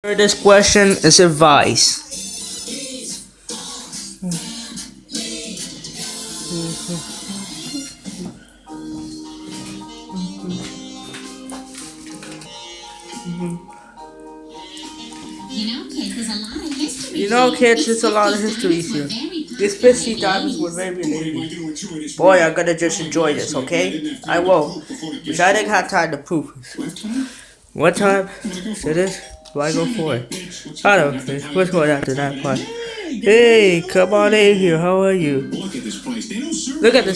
This question is advice. You know, kids, there's a lot of history here. These pissy diamonds were very related. Boy, I'm gonna just enjoy this, okay? I will. Which I didn't have time to prove. What time? So this? Do I go for it? I don't know. What's going after that part? Hey, come on in here. How are you? Look at this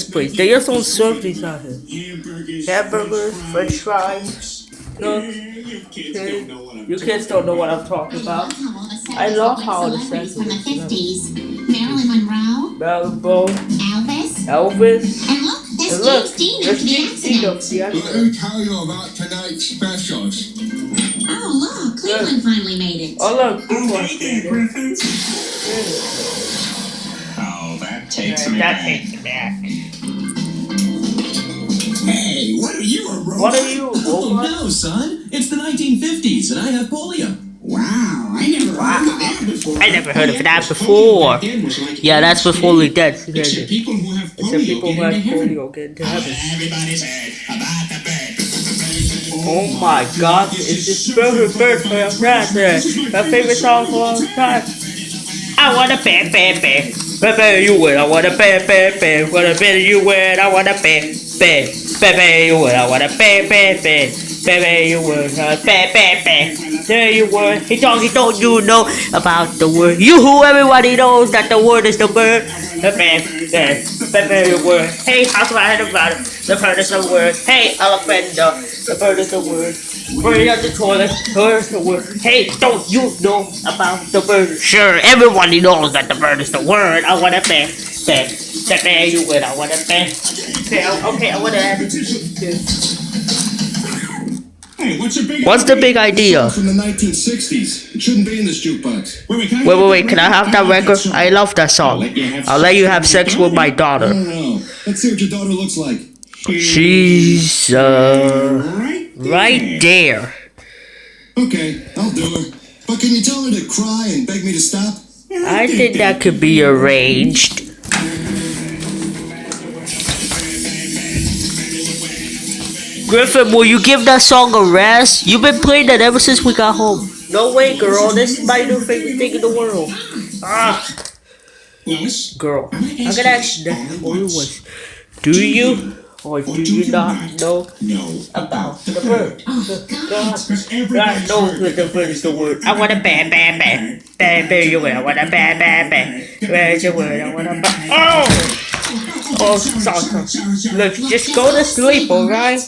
place. They just don't serve these out here. Hamburgers, french fries. Look. Okay. You kids don't know what I'm talking about. I love how the sense of the 50s. Marilyn Monroe. Elvis. And look, there's James Dean of the accident. Let me tell you about tonight's specials. Oh, look, Cleveland finally made it. Oh, look. Hey, Griffin. Oh, that takes me back. Hey, what are you, a robot? What are you, Oh robot? no, son. It's the 1950s and I have polio. Wow, I never heard of that before. I never heard of that before. Yeah, that's before we dead. Except people who have Except people who have polio get into heaven. Everybody's heard about the bird. Oh my god, it's this perfect bird for your president. My favorite song for all time. I want a bear, bear, bear. Bear, bear, you win. I want a bear, bear, bear. What a bear you win. I want a bear, bear. Bear, bear, you win. I want a bear, bear, bear. Bear, bear, you win. Bear, bear, bear. There you were. Hey, doggy, don't you know about the word? You who everybody knows that the word is the bird. The bear, bear. Bear, bear, you word. Hey, how's my head about it? The bird is the word. Hey, elephant, the bird is the word. Bring out the toilet, bird is the word. Hey, don't you know about the bird? Sure, everybody knows that the bird is the word. I want a bear, bear. The bear, you win. I want a bear. Okay, I want to add it. Hey, What's the big idea? From the 1960s. It shouldn't be in this jukebox. Wait, can I have that record? I love that song. I'll let you have sex with my daughter. No. Let's see what your daughter looks like. She's, right there. Okay, I'll do her. But can you tell her to cry and beg me to stop? I think that could be arranged. Griffin, will you give that song a rest? You've been playing that ever since we got home. No way, girl. This is my new favorite thing in the world. Girl, I'm gonna ask you that once. Do you or do you not know about the bird? God knows that the bird is the word. I want a bear, bear, bear. Bear, bear, you will. I want a bear, bear, bear. Bear is the word. I want a bear. Oh! Oh, sorry. Look, just go to sleep, alright?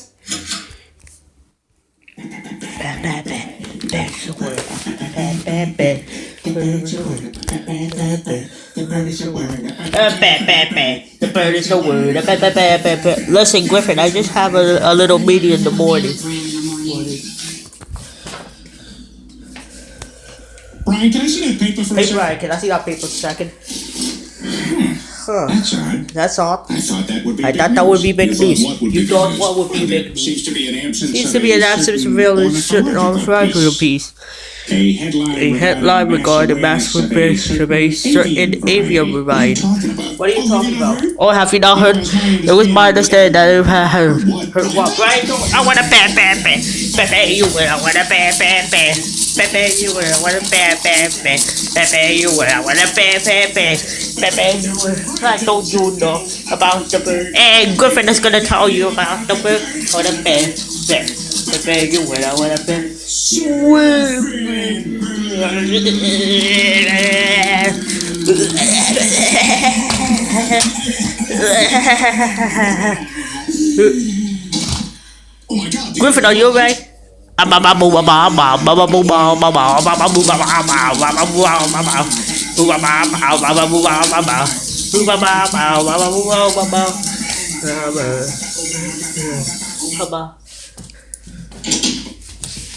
Bear, bear, bear. Bear's the word. Bear, bear, bear. Bear, bear, bear. The bird is the word. Bear, bear, bear, bear, bear. Listen, Griffin, I just have a little meeting in the morning. Brian, can I see that paper for a Hey, second? Brian, can I see that paper for a second? Huh. That's odd. That's odd. I thought that would be big news. You thought what would be big news? Seems to be an absence. Seems to be an absence of surveillance on the fragile piece. A headline regarding masturbation of a certain avian remain. What are you talking about? Oh, have you not heard? It was my understanding that it had heard what? Right? I want a bear, bear, bear. Bear, you will. I want a bear, bear, bear. Bear, you will. I want a bear, bear, bear. Bear, you will. I want a bear, bear, bear. Bear, you will. Why don't you know about the bird? And Griffin is gonna tell you about the bird. I want a bear, bear. Bear, you will. I want a bear. Griffin, are you alright?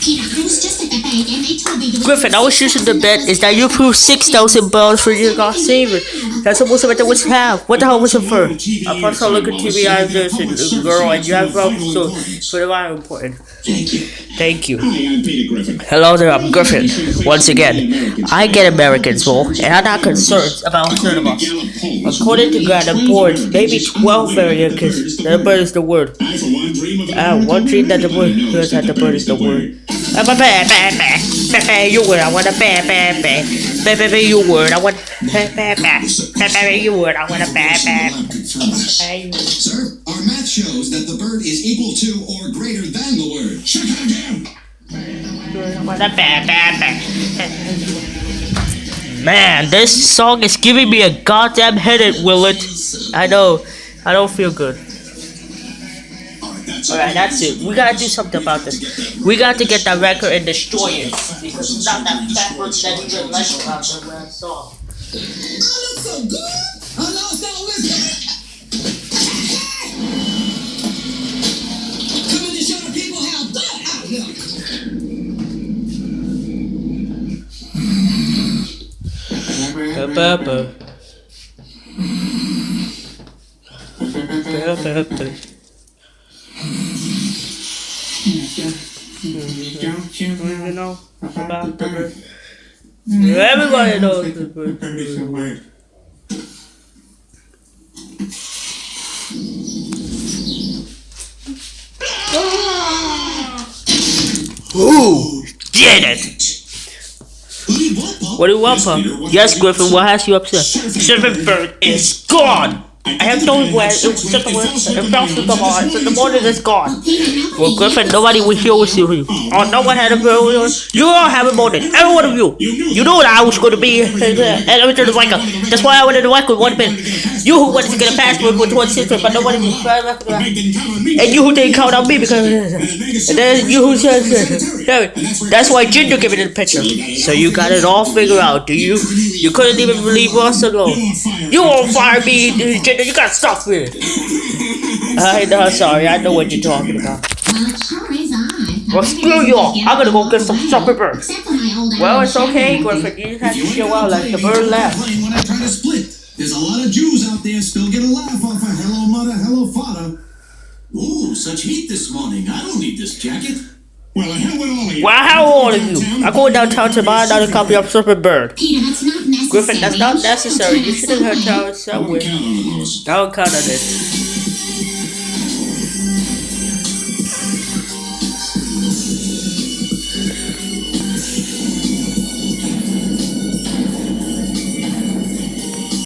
Peter, I was just at the bank and they told me you Griffin, I was using the bet is that you proved $6,000 for your God Saver. That's almost what that was half. What the hell was it for? I first saw look at TV as this girl and you have so for the very important. Thank you. Thank you. Hi, I'm Peter Griffin. Hello there, I'm Griffin. Once again, I get Americans, Mo, and I'm not concerned about certain of us. According to God, the board, maybe 12 Americans. The bird is the word. I, for one, dream of One dream that the word hears that the bird is the word. You word, I want a you word, I want you word, I want a Sir, our math shows that the bird is equal to or greater than the word. Check it again. Man, this song is giving me a goddamn headache, Willet. I know. I don't feel good. Alright, that's it. We gotta do something about this. We got to get that record and destroy it. Because it's not that fat person that you didn't like about the last song. I look so good. I lost all this. Coming to show the people how good I look. You know about the bird. Everybody knows the bird. Who did it? What do you want, Pop? Yes, Griffin, what has you upset? Shipping bird is gone! I have no way. It was just a word. It fell to the heart. So the morning is gone. Well, Griffin, nobody was here with you. Oh, no one had a bird with you. You all have a morning. Every one of you. You know that I was going to be. And everything was like a. That's why I wanted to work with one man. You who wanted to get a passport with one sister, but nobody was trying to work with that. And you who didn't count on me because. And then you who said. That's why Ginger gave me the picture. So you got it all figured out, do you? You couldn't even leave us alone. You won't fire me, Ginger. You gotta stop it. I know, sorry. I know what you're talking about. Well, it sure is odd. Well, screw you all. I'm gonna go get some supper bird. Except for my old Well, Irish it's okay, friend. Griffin. You just have to show out like the bird left. When I try to split, there's a lot of Jews out there still get a laugh off of hello mother, hello father. Ooh, such heat this morning. I don't need this jacket. Well, hell with all of you. Well, how old are you? I'm going downtown to buy another copy of Supper Bird. Peter, that's not necessary. Griffin, that's not necessary. You should have heard Charles somewhere. Count on it, Lois. I don't count on it.